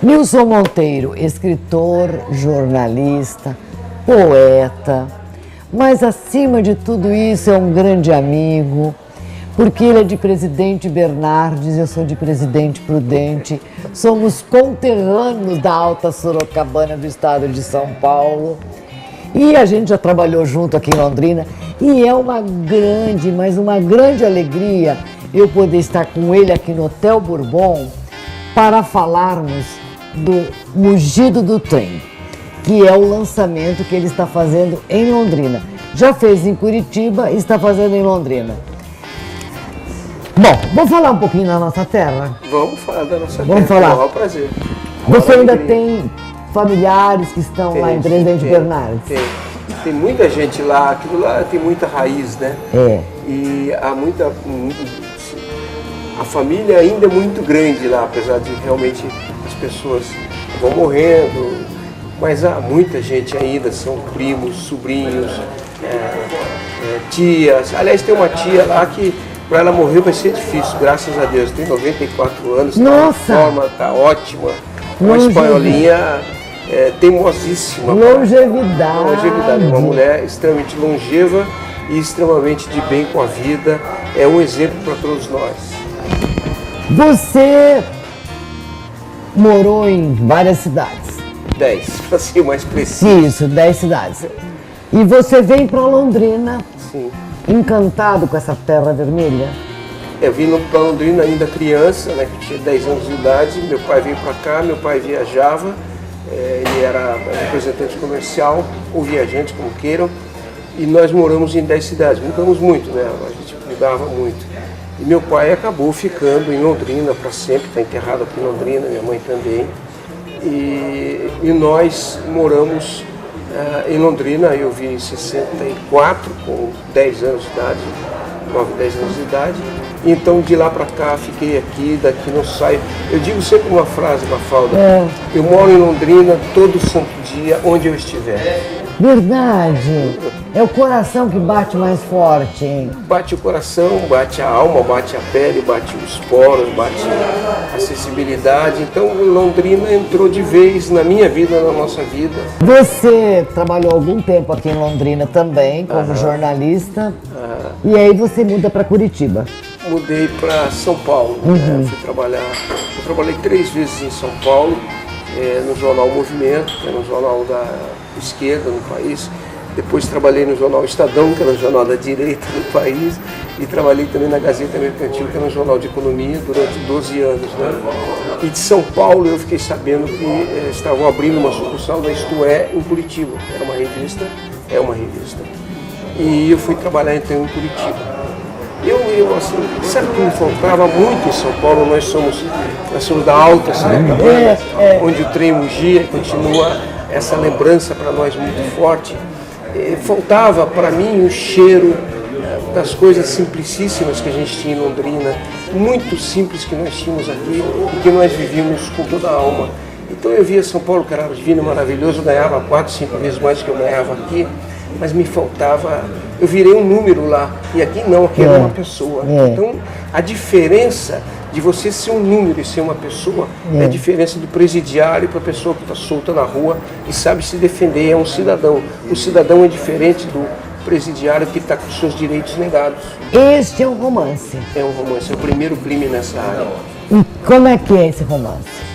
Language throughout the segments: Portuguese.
Nilson Monteiro, escritor, jornalista, poeta, mas acima de tudo isso é um grande amigo, porque ele é de Presidente Bernardes, eu sou de Presidente Prudente, somos conterrâneos da Alta Sorocabana do estado de São Paulo e a gente já trabalhou junto aqui em Londrina e é uma grande, mas uma grande alegria eu poder estar com ele aqui no Hotel Bourbon para falarmos do Mugido do Trem, que é o lançamento que ele está fazendo em Londrina. Já fez em Curitiba e está fazendo em Londrina. Bom, vamos falar um pouquinho da nossa terra? Vamos falar da nossa terra. Vamos falar. É um prazer. Você ainda tem familiares que estão lá em Presidente Bernardes? Tem muita gente lá, aquilo lá tem muita raiz, né? É. E há muita... A família ainda é muito grande lá, apesar de realmente as pessoas vão morrendo, mas há muita gente ainda, são primos, sobrinhos, tias. Aliás, tem uma tia lá que para ela morrer vai ser difícil, graças a Deus. Tem 94 anos, está ótima. Uma espanholinha teimosíssima. Longevidade. Uma mulher extremamente longeva e extremamente de bem com a vida. É um exemplo para todos nós. Você morou em várias cidades. 10, para ser mais preciso. Isso, 10 cidades. E você vem para Londrina, sim, encantado com essa terra vermelha? Eu vim para Londrina ainda criança, né, que tinha 10 anos de idade. Meu pai veio para cá, meu pai viajava, ele era representante comercial ou viajante, como queiram. E nós moramos em 10 cidades, mudamos muito, né? A gente mudava muito. E meu pai acabou ficando em Londrina para sempre, está enterrado aqui em Londrina, minha mãe também. E nós moramos em Londrina, eu vim em 64, com 10 anos de idade, 9, 10 anos de idade. E então de lá para cá fiquei aqui, daqui não saio. Eu digo sempre uma frase, Mafalda, eu moro em Londrina todo santo dia, onde eu estiver. Verdade. É o coração que bate mais forte, hein? Bate o coração, bate a alma, bate a pele, bate os poros, bate a sensibilidade. Então Londrina entrou de vez na minha vida, na nossa vida. Você trabalhou algum tempo aqui em Londrina também, como jornalista. E aí você muda para Curitiba. Mudei para São Paulo. Fui trabalhar. Eu trabalhei 3 vezes em São Paulo, no jornal Movimento, que era um jornal da esquerda no país. Depois trabalhei no jornal Estadão, que era o jornal da direita do país, e trabalhei também na Gazeta Mercantil, que era um jornal de economia, durante 12 anos. Né? E de São Paulo eu fiquei sabendo que estavam abrindo uma sucursal da Isto É em Curitiba. Era uma revista, é uma revista. E eu fui trabalhar então em Curitiba. Eu assim, sabe que me faltava muito em São Paulo? Nós somos da Alta Sorocabana, onde o trem mugia e continua essa lembrança para nós muito forte. Faltava para mim o cheiro das coisas simplicíssimas que a gente tinha em Londrina, muito simples que nós tínhamos aqui e que nós vivíamos com toda a alma. Então eu via São Paulo, que era divino, maravilhoso, eu ganhava 4, 5 vezes mais do que eu ganhava aqui, mas me faltava, eu virei um número lá, e aqui não, aqui era uma pessoa. Então a diferença de você ser um número e ser uma pessoa é a diferença do presidiário para a pessoa que está solta na rua e sabe se defender, é um cidadão. O cidadão é diferente do presidiário que está com seus direitos negados. Este é um romance. É um romance, é o primeiro crime nessa área. E como é que é esse romance?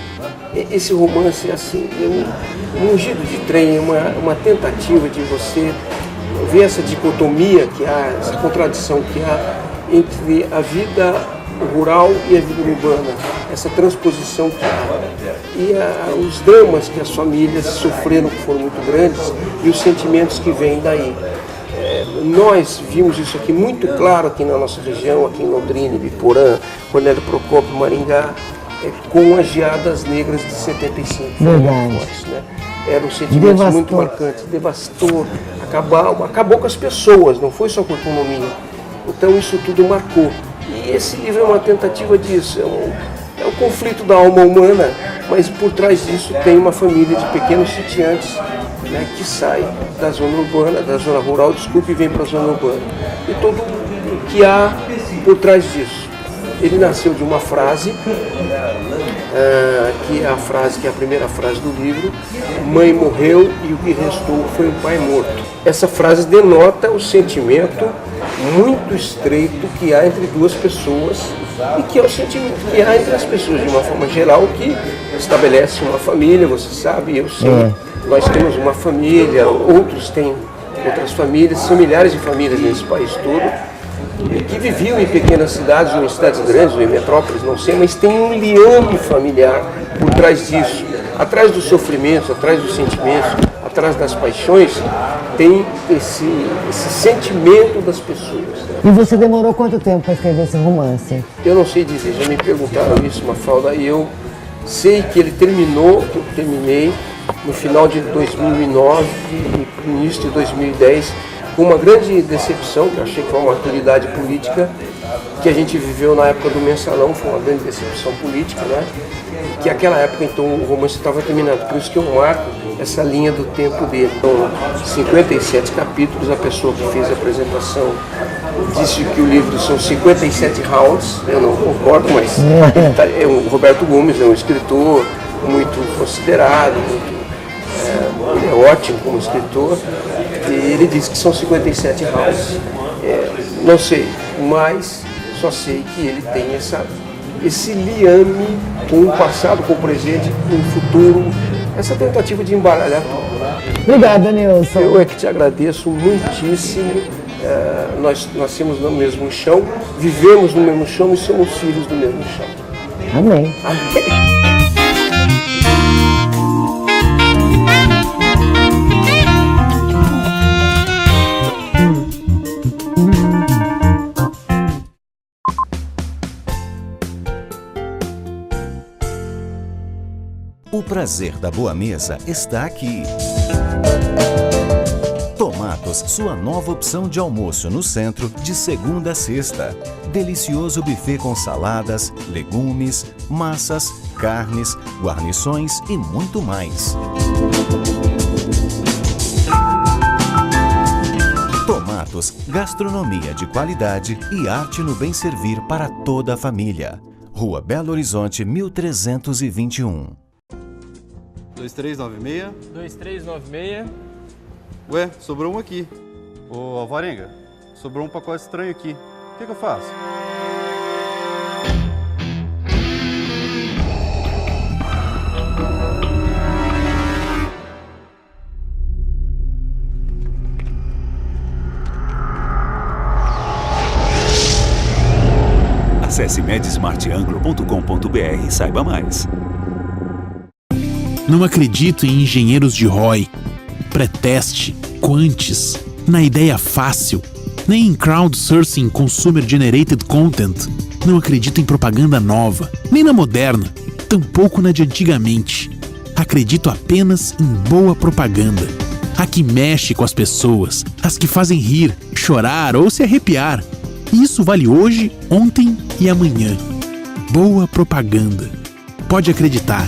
Esse romance é assim, um Mugido de Trem, uma tentativa de você ver essa dicotomia que há, essa contradição que há entre a vida rural e a vida urbana, essa transposição que há, e os dramas que as famílias sofreram, que foram muito grandes, e os sentimentos que vêm daí. Nós vimos isso aqui muito claro aqui na nossa região, aqui em Londrina, Ibiporã, Cornélio Procópio, Maringá, com as geadas negras de 75. Verdade. Fortes, né? Eram sentimentos muito marcantes, devastou, acabou com as pessoas, não foi só com a economia. Então isso tudo marcou. E esse livro é uma tentativa disso, é um conflito da alma humana, mas por trás disso tem uma família de pequenos sitiantes, né, que sai da zona urbana, da zona rural, e vem para a zona urbana. E tudo o que há por trás disso. Ele nasceu de uma frase que é a frase, que é a primeira frase do livro: mãe morreu e o que restou foi um pai morto. Essa frase denota o sentimento muito estreito que há entre duas pessoas e que é o sentimento que há entre as pessoas de uma forma geral, que estabelece uma família, você sabe, eu sei. Nós temos uma família, outros têm outras famílias, são milhares de famílias nesse país todo, que viviam em pequenas cidades, ou em cidades grandes, ou em metrópoles, não sei, mas tem um liame familiar por trás disso. Atrás dos sofrimentos, atrás dos sentimentos, atrás das paixões, tem esse sentimento das pessoas. E você demorou quanto tempo para escrever esse romance? Eu não sei dizer, já me perguntaram isso, Mafalda, e eu sei que ele terminou, que eu terminei no final de 2009 e no início de 2010, com uma grande decepção, que eu achei que foi uma maturidade política que a gente viveu na época do Mensalão, foi uma grande decepção política, né? Que naquela época, então, o romance estava terminado. Por isso que eu marco essa linha do tempo dele. Então, 57 capítulos, a pessoa que fez a apresentação disse que o livro são 57 rounds, eu não concordo, mas o Roberto Gomes é um escritor muito considerado, ele é ótimo como escritor, e ele disse que são 57 rounds. Não sei, mas só sei que ele tem esse liame com o passado, com o presente, com o futuro, essa tentativa de embaralhar tudo. Obrigada, Nilson. Eu é que te agradeço muitíssimo. Nós nascemos no mesmo chão, vivemos no mesmo chão e somos filhos do mesmo chão. Amém. Amém. O prazer da boa mesa está aqui. Tomatos, sua nova opção de almoço no centro, de segunda a sexta. Delicioso buffet com saladas, legumes, massas, carnes, guarnições e muito mais. Tomatos, gastronomia de qualidade e arte no bem servir para toda a família. Rua Belo Horizonte, 1321. 2396. 2396. Ué, sobrou um aqui. Ô, Alvarenga, sobrou um pacote estranho aqui. O que eu faço? Acesse medsmartanglo.com.br e saiba mais. Não acredito em engenheiros de ROI, pré-teste, quantis, na ideia fácil, nem em crowdsourcing Consumer Generated Content. Não acredito em propaganda nova, nem na moderna, tampouco na de antigamente. Acredito apenas em boa propaganda. A que mexe com as pessoas, as que fazem rir, chorar ou se arrepiar. Isso vale hoje, ontem e amanhã. Boa propaganda. Pode acreditar.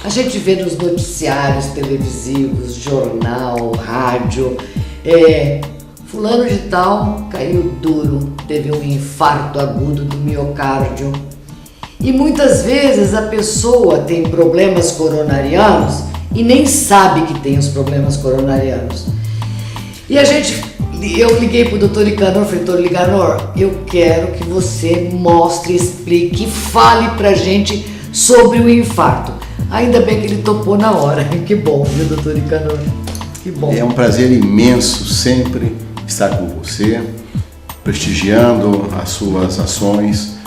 A gente vê nos noticiários televisivos, jornal, rádio, fulano de tal caiu duro, teve um infarto agudo do miocárdio. E muitas vezes a pessoa tem problemas coronarianos e nem sabe que tem os problemas coronarianos. E eu liguei pro Dr. Nicanor, falei, Dr. Nicanor, eu quero que você mostre, explique, fale pra gente sobre o infarto. Ainda bem que ele topou na hora. Que bom, viu, doutor Nicanor? Que bom. É um prazer imenso sempre estar com você, prestigiando as suas ações,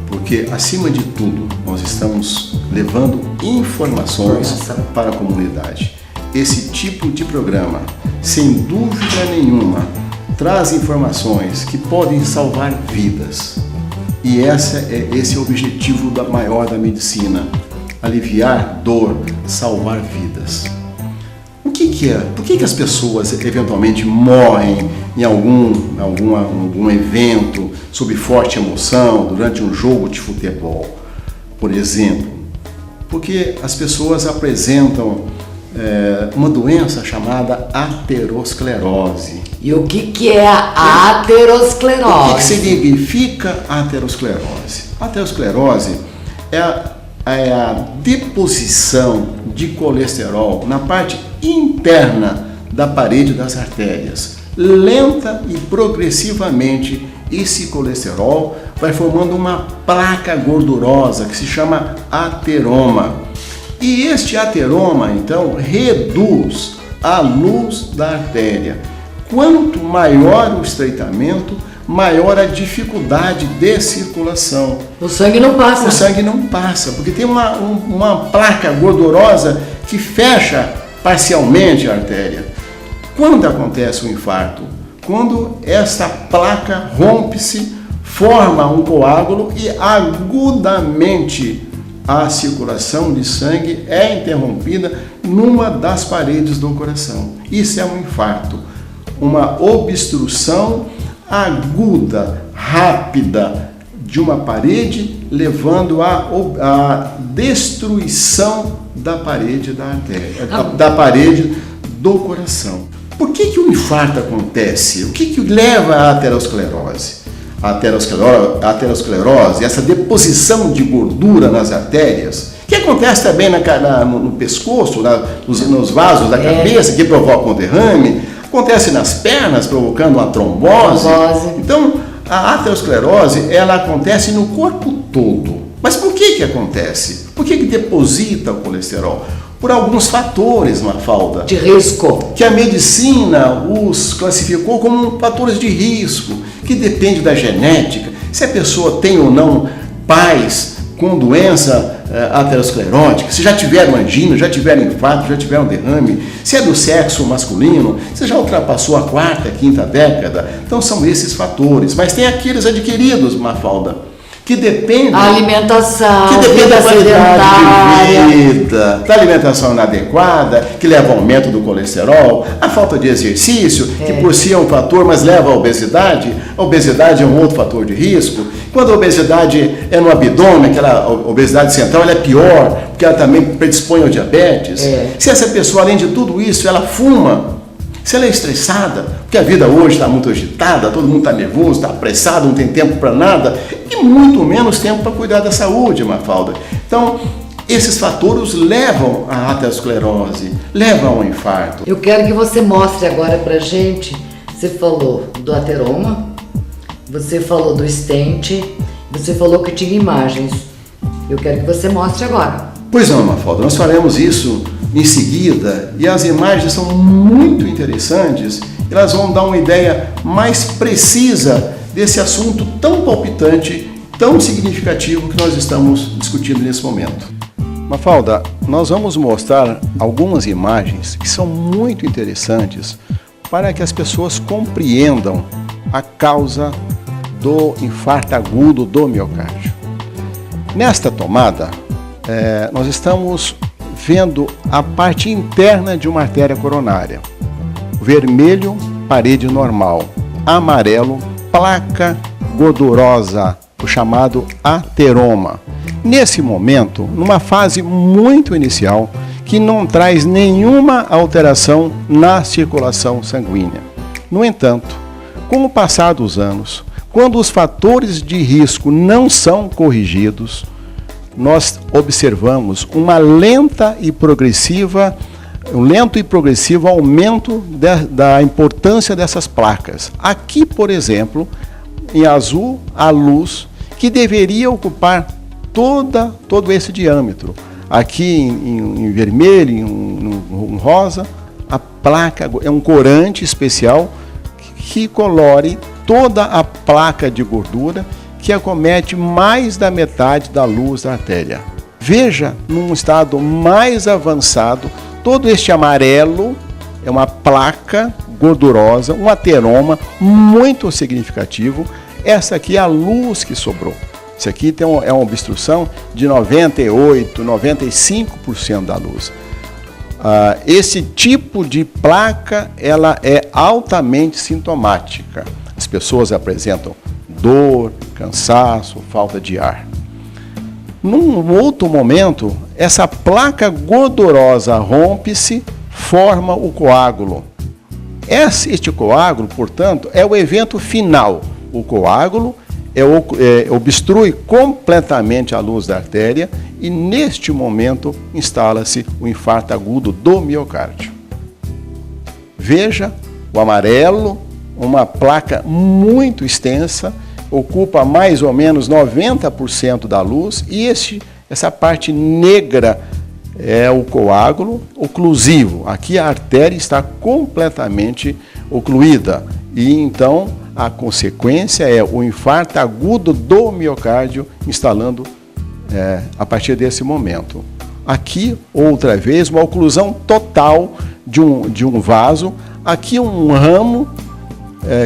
porque, acima de tudo, nós estamos levando informações para a comunidade. Esse tipo de programa, sem dúvida nenhuma, traz informações que podem salvar vidas. E esse é o objetivo maior da medicina. Aliviar dor, salvar vidas. O que é? Por que as pessoas eventualmente morrem em algum evento sob forte emoção, durante um jogo de futebol, por exemplo? Porque as pessoas apresentam uma doença chamada aterosclerose. E o que é a aterosclerose? O que significa aterosclerose? A aterosclerose é a deposição de colesterol na parte interna da parede das artérias. Lenta e progressivamente, esse colesterol vai formando uma placa gordurosa que se chama ateroma. E este ateroma, então, reduz a luz da artéria. Quanto maior o estreitamento, maior a dificuldade de circulação. O sangue não passa. O sangue não passa, porque tem uma placa gordurosa que fecha parcialmente a artéria. Quando acontece o infarto? Quando esta placa rompe-se, forma um coágulo e agudamente a circulação de sangue é interrompida numa das paredes do coração. Isso é um infarto, uma obstrução aguda, rápida de uma parede, levando à destruição da parede da artéria, da parede do coração. Por que o infarto acontece? O que leva à aterosclerose? A aterosclerose, essa deposição de gordura nas artérias, que acontece também no pescoço, nos vasos da cabeça, que provocam um derrame, acontece nas pernas, provocando uma trombose. Então, a aterosclerose, ela acontece no corpo todo. Mas por que acontece? Por que deposita o colesterol? Por alguns fatores, Mafalda. De risco. Que a medicina os classificou como fatores de risco, que depende da genética. Se a pessoa tem ou não pais com doença aterosclerótica, se já tiveram angina, já tiveram infarto, já tiveram derrame, se é do sexo masculino, se já ultrapassou a 4ª, 5ª década. Então são esses fatores. Mas tem aqueles adquiridos, Mafalda, que dependem da alimentação, que depende da qualidade de vida, da alimentação inadequada, que leva ao aumento do colesterol, a falta de exercício, que por si é um fator, mas leva à obesidade. A obesidade é um outro fator de risco. Quando a obesidade é no abdômen, aquela obesidade central, ela é pior, porque ela também predispõe ao diabetes. Se essa pessoa, além de tudo isso, ela fuma, se ela é estressada, porque a vida hoje está muito agitada, todo mundo está nervoso, está apressado, não tem tempo para nada, e muito menos tempo para cuidar da saúde, Mafalda. Então, esses fatores levam à aterosclerose, levam ao infarto. Eu quero que você mostre agora para a gente, você falou do ateroma, você falou do stent, você falou que tinha imagens. Eu quero que você mostre agora. Pois não, Mafalda, nós faremos isso em seguida, e as imagens são muito interessantes, elas vão dar uma ideia mais precisa desse assunto tão palpitante, tão significativo que nós estamos discutindo nesse momento. Mafalda, nós vamos mostrar algumas imagens que são muito interessantes para que as pessoas compreendam a causa do infarto agudo do miocárdio. Nesta tomada, nós estamos vendo a parte interna de uma artéria coronária. Vermelho, parede normal. Amarelo, placa gordurosa, o chamado ateroma. Nesse momento, numa fase muito inicial, que não traz nenhuma alteração na circulação sanguínea. No entanto, com o passar dos anos, quando os fatores de risco não são corrigidos, nós observamos um lento e progressivo aumento da importância dessas placas. Aqui, por exemplo, em azul, a luz, que deveria ocupar todo esse diâmetro. Aqui em vermelho, em rosa, a placa é um corante especial que colore toda a placa de gordura que acomete mais da metade da luz da artéria. Veja, num estado mais avançado, todo este amarelo é uma placa gordurosa, um ateroma muito significativo. Essa aqui é a luz que sobrou. Isso aqui é uma obstrução de 98%, 95% da luz. esse tipo de placa ela é altamente sintomática. As pessoas apresentam dor, cansaço, falta de ar. Num outro momento, essa placa gordurosa rompe-se, forma o coágulo. Este coágulo, portanto, é o evento final. O coágulo obstrui completamente a luz da artéria e, neste momento, instala-se o infarto agudo do miocárdio. Veja o amarelo, uma placa muito extensa, ocupa mais ou menos 90% da luz, e essa parte negra é o coágulo oclusivo. Aqui a artéria está completamente ocluída e então a consequência é o infarto agudo do miocárdio instalando a partir desse momento. Aqui, outra vez, uma oclusão total de um vaso. Aqui um ramo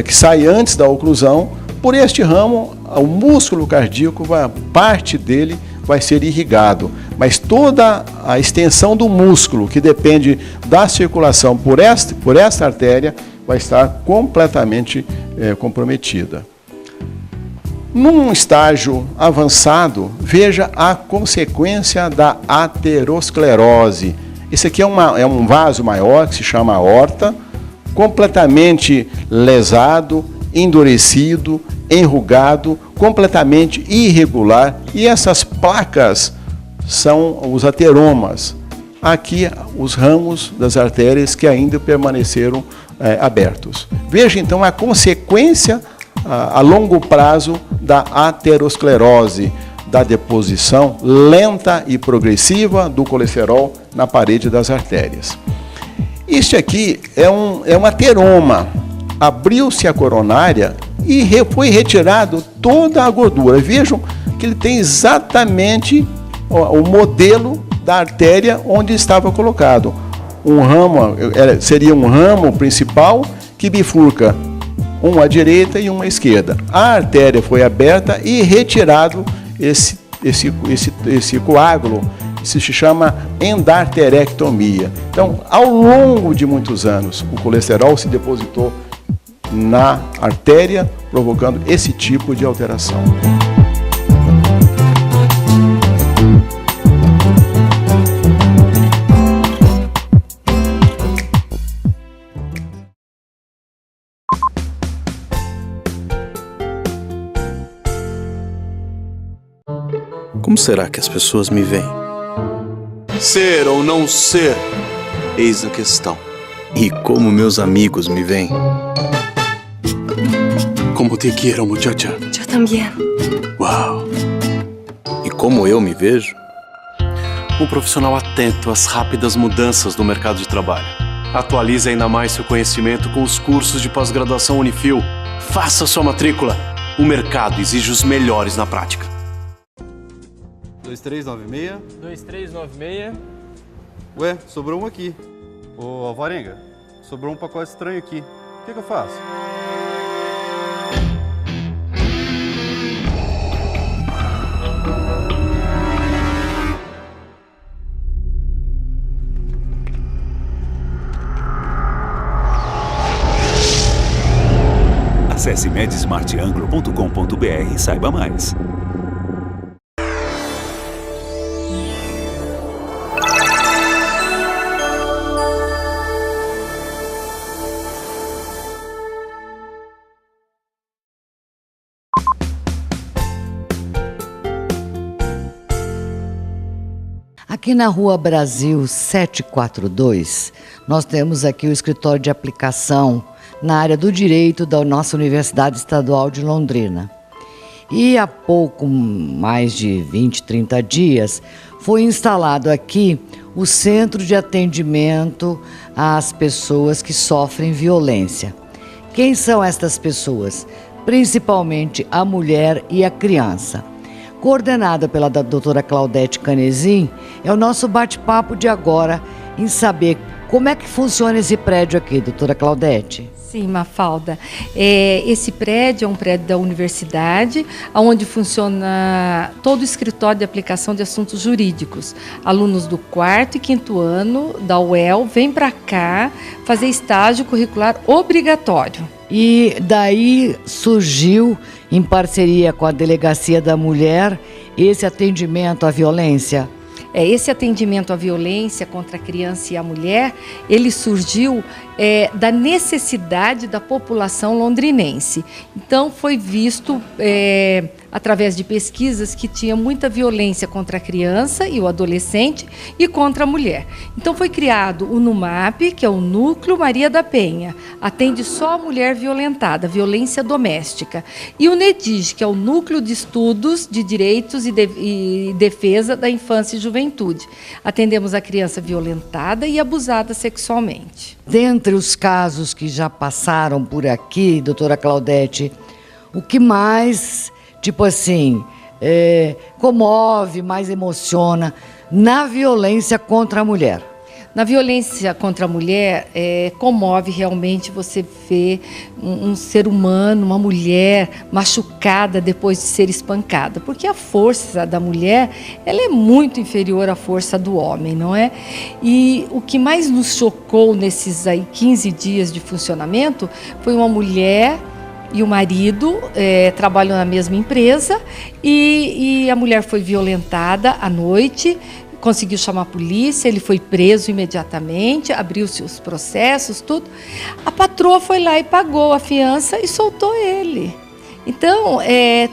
que sai antes da oclusão. Por este ramo, o músculo cardíaco, parte dele vai ser irrigado, mas toda a extensão do músculo, que depende da circulação por esta artéria, vai estar completamente comprometida. Num estágio avançado, veja a consequência da aterosclerose. Esse aqui é um vaso maior, que se chama aorta, completamente lesado, endurecido, enrugado, completamente irregular, e essas placas são os ateromas. Aqui os ramos das artérias que ainda permaneceram abertos. Veja então a consequência a longo prazo da aterosclerose, da deposição lenta e progressiva do colesterol na parede das artérias. Este aqui é um ateroma. Abriu-se a coronária e foi retirado toda a gordura. Vejam que ele tem exatamente o modelo da artéria onde estava colocado. Um ramo, seria um ramo principal que bifurca uma à direita e uma à esquerda. A artéria foi aberta e retirado esse coágulo. Isso se chama endarterectomia. Então, ao longo de muitos anos, o colesterol se depositou na artéria, provocando esse tipo de alteração. Como será que as pessoas me veem? Ser ou não ser, eis a questão. E como meus amigos me veem? Como te quiero, muchacha. Yo también. Uau! E como eu me vejo? Um profissional atento às rápidas mudanças do mercado de trabalho. Atualize ainda mais seu conhecimento com os cursos de pós-graduação Unifil. Faça sua matrícula. O mercado exige os melhores na prática. 2396. 2396. Ué, sobrou um aqui. Ô, Alvarenga, sobrou um pacote estranho aqui. O que eu faço? Acesse medsmartanglo.com.br e saiba mais. Aqui na Rua Brasil 742, nós temos aqui o escritório de aplicação na área do direito da nossa Universidade Estadual de Londrina. E há pouco mais de 20, 30 dias, foi instalado aqui o Centro de Atendimento às pessoas que sofrem violência. Quem são estas pessoas? Principalmente a mulher e a criança. Coordenada pela doutora Claudete Canezin, é o nosso bate-papo de agora em saber como é que funciona esse prédio aqui, doutora Claudete. Sim, Mafalda. Esse prédio é um prédio da universidade, onde funciona todo o escritório de aplicação de assuntos jurídicos. Alunos do 4º e 5º ano da UEL vêm para cá fazer estágio curricular obrigatório. E daí surgiu, em parceria com a Delegacia da Mulher, esse atendimento à violência. Esse atendimento à violência contra a criança e a mulher, ele surgiu da necessidade da população londrinense. Então, foi visto, através de pesquisas, que tinha muita violência contra a criança e o adolescente e contra a mulher. Então, foi criado o NUMAP, que é o Núcleo Maria da Penha, atende só a mulher violentada, violência doméstica. E o NEDIG, que é o Núcleo de Estudos de Direitos e Defesa da Infância e Juventude. Atendemos a criança violentada e abusada sexualmente. Dentre os casos que já passaram por aqui, doutora Claudete, o que mais, comove, mais emociona na violência contra a mulher? Na violência contra a mulher, comove realmente você ver um ser humano, uma mulher machucada depois de ser espancada, porque a força da mulher, ela é muito inferior à força do homem, não é? E o que mais nos chocou nesses 15 dias de funcionamento foi uma mulher e o marido trabalham na mesma empresa e a mulher foi violentada à noite. Conseguiu chamar a polícia, ele foi preso imediatamente, abriu-se os processos, tudo. A patroa foi lá e pagou a fiança e soltou ele. Então,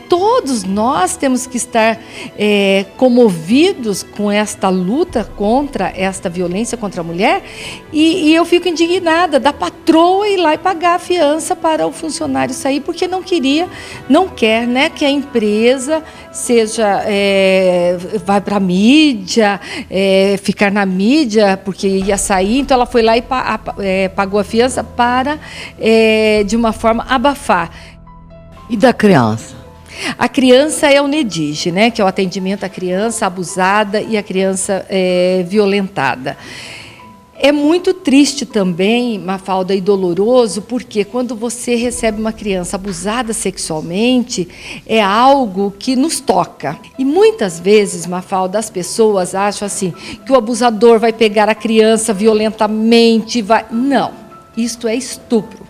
todos nós temos que estar comovidos com esta luta contra esta violência contra a mulher e eu fico indignada da patroa ir lá e pagar a fiança para o funcionário sair, porque não quer, né, que a empresa vai para a mídia, ficar na mídia, porque ia sair, então ela foi lá e pagou a fiança para, de uma forma, abafar. E da criança? A criança é o NEDIG, né, que é o atendimento à criança abusada e à criança violentada. É muito triste também, Mafalda, e doloroso, porque quando você recebe uma criança abusada sexualmente, é algo que nos toca. E muitas vezes, Mafalda, as pessoas acham assim, que o abusador vai pegar a criança violentamente, Não, isto é estupro.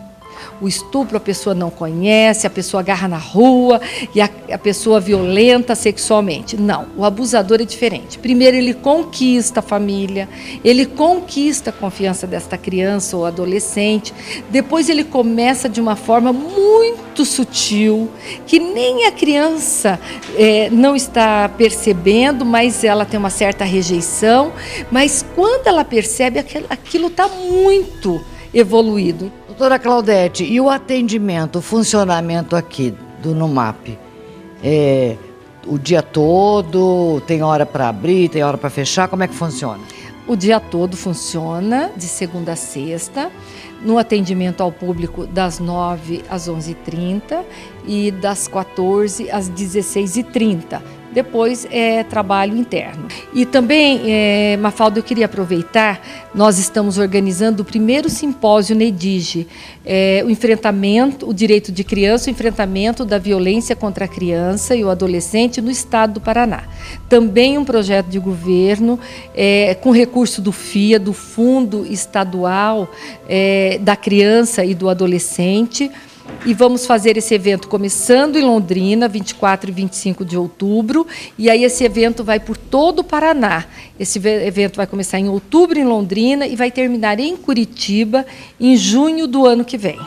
O estupro a pessoa não conhece, a pessoa agarra na rua e a pessoa violenta sexualmente. Não, o abusador é diferente. Primeiro ele conquista a família, ele conquista a confiança desta criança ou adolescente, depois ele começa de uma forma muito sutil, que nem a criança não está percebendo, mas ela tem uma certa rejeição, mas quando ela percebe, aquilo está muito evoluído. Doutora Claudete, e o atendimento, o funcionamento aqui do NUMAP? O dia todo, tem hora para abrir, tem hora para fechar, como é que funciona? O dia todo funciona, de segunda a sexta, no atendimento ao público das 9 às 11h30 e das 14 às 16h30. Depois trabalho interno. E também, Mafalda, eu queria aproveitar, nós estamos organizando o primeiro simpósio NEDIG, o direito de criança, o enfrentamento da violência contra a criança e o adolescente no estado do Paraná. Também um projeto de governo com recurso do FIA, do Fundo Estadual da Criança e do Adolescente. E vamos fazer esse evento começando em Londrina, 24 e 25 de outubro, e aí esse evento vai por todo o Paraná. Esse evento vai começar em outubro em Londrina e vai terminar em Curitiba em junho do ano que vem.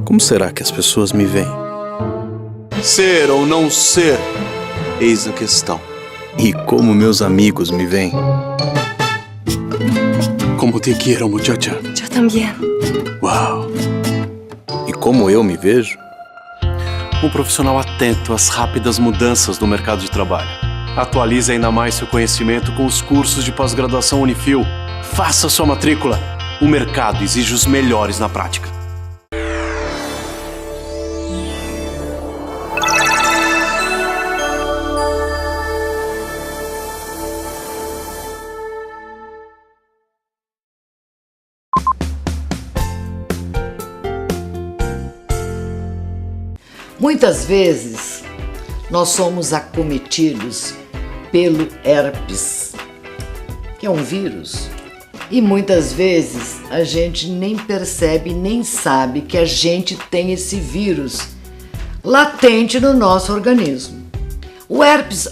Como será que as pessoas me veem? Ser ou não ser, eis a questão. E como meus amigos me veem? Como te quiero, muchacha. Eu também. Uau! E como eu me vejo? Um profissional atento às rápidas mudanças do mercado de trabalho. Atualize ainda mais seu conhecimento com os cursos de pós-graduação Unifil. Faça sua matrícula. O mercado exige os melhores na prática. Muitas vezes nós somos acometidos pelo herpes, que é um vírus, e muitas vezes a gente nem percebe, nem sabe que a gente tem esse vírus latente no nosso organismo. O herpes,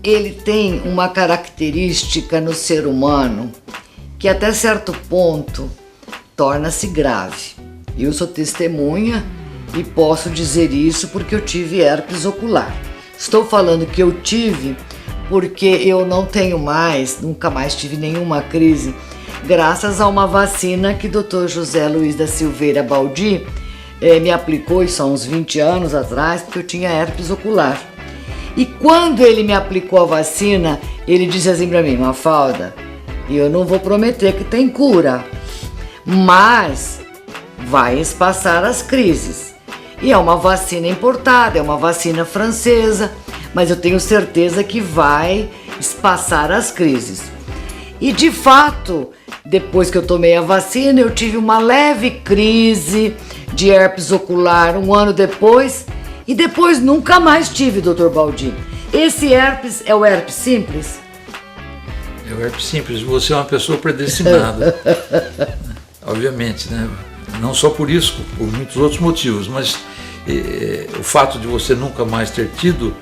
ele tem uma característica no ser humano que até certo ponto torna-se grave. Eu sou testemunha e posso dizer isso porque eu tive herpes ocular. Estou falando que eu tive porque eu não tenho mais, nunca mais tive nenhuma crise, graças a uma vacina que o Dr. José Luiz da Silveira Baldi me aplicou, isso há uns 20 anos atrás, porque eu tinha herpes ocular. E quando ele me aplicou a vacina, ele disse assim para mim: Mafalda, eu não vou prometer que tem cura, mas vai espaçar as crises. E é uma vacina importada, é uma vacina francesa, mas eu tenho certeza que vai espaçar as crises. E de fato, depois que eu tomei a vacina, eu tive uma leve crise de herpes ocular 1 ano depois, e depois nunca mais tive, Dr. Baldi. Esse herpes é o herpes simples? É o herpes simples, você é uma pessoa predestinada. Obviamente, né? Não só por isso, por muitos outros motivos, mas o fato de você nunca mais ter tido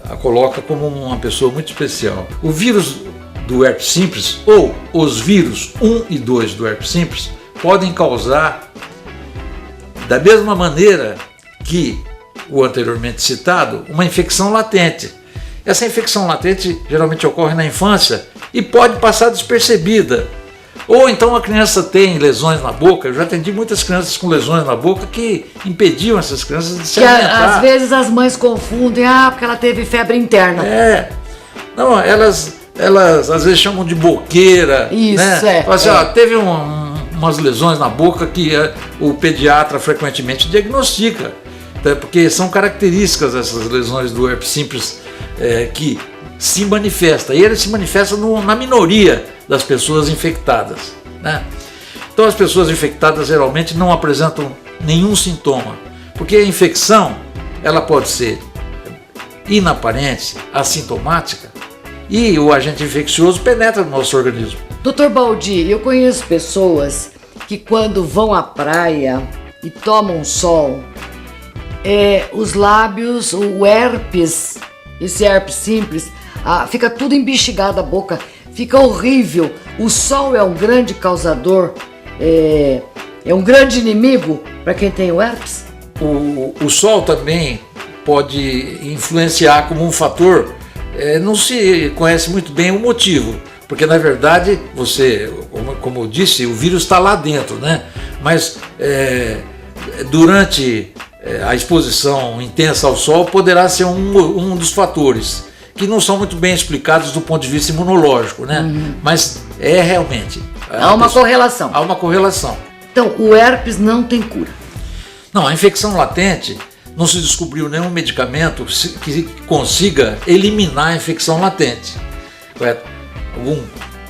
a coloca como uma pessoa muito especial. O vírus do herpes simples, ou os vírus 1 e 2 do herpes simples, podem causar, da mesma maneira que o anteriormente citado, uma infecção latente. Essa infecção latente geralmente ocorre na infância e pode passar despercebida. Ou então a criança tem lesões na boca. Eu já atendi muitas crianças com lesões na boca que impediam essas crianças de se alimentar. Às vezes as mães confundem, porque ela teve febre interna. Não, elas às vezes chamam de boqueira. Isso, né? Falam assim, teve umas lesões na boca que o pediatra frequentemente diagnostica, porque são características essas lesões do herpes simples que se manifesta, e ele se manifesta na minoria das pessoas infectadas, né? Então as pessoas infectadas geralmente não apresentam nenhum sintoma, porque a infecção ela pode ser inaparente, assintomática, e o agente infeccioso penetra no nosso organismo. Dr. Baldi, eu conheço pessoas que quando vão à praia e tomam sol, os lábios, o herpes, esse herpes simples, fica tudo embexigado a boca, fica horrível. O sol é um grande causador, é um grande inimigo para quem tem o herpes? O sol também pode influenciar como um fator, não se conhece muito bem o motivo, porque na verdade você, como eu disse, o vírus está lá dentro, né? Mas durante a exposição intensa ao sol poderá ser um dos fatores, que não são muito bem explicados do ponto de vista imunológico, né? Mas realmente. Há uma correlação. Há uma correlação. Então, o herpes não tem cura? Não, a infecção latente, não se descobriu nenhum medicamento que consiga eliminar a infecção latente. Correto? Algum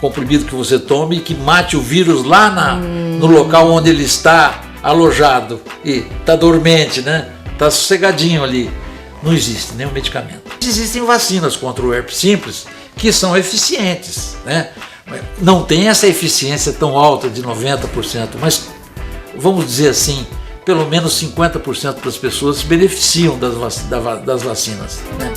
comprimido que você tome que mate o vírus lá no local onde ele está alojado e está dormente, né? Está sossegadinho ali. Não existe nenhum medicamento. Existem vacinas contra o herpes simples que são eficientes, né? Não tem essa eficiência tão alta de 90%, mas vamos dizer assim, pelo menos 50% das pessoas se beneficiam das vacinas, né?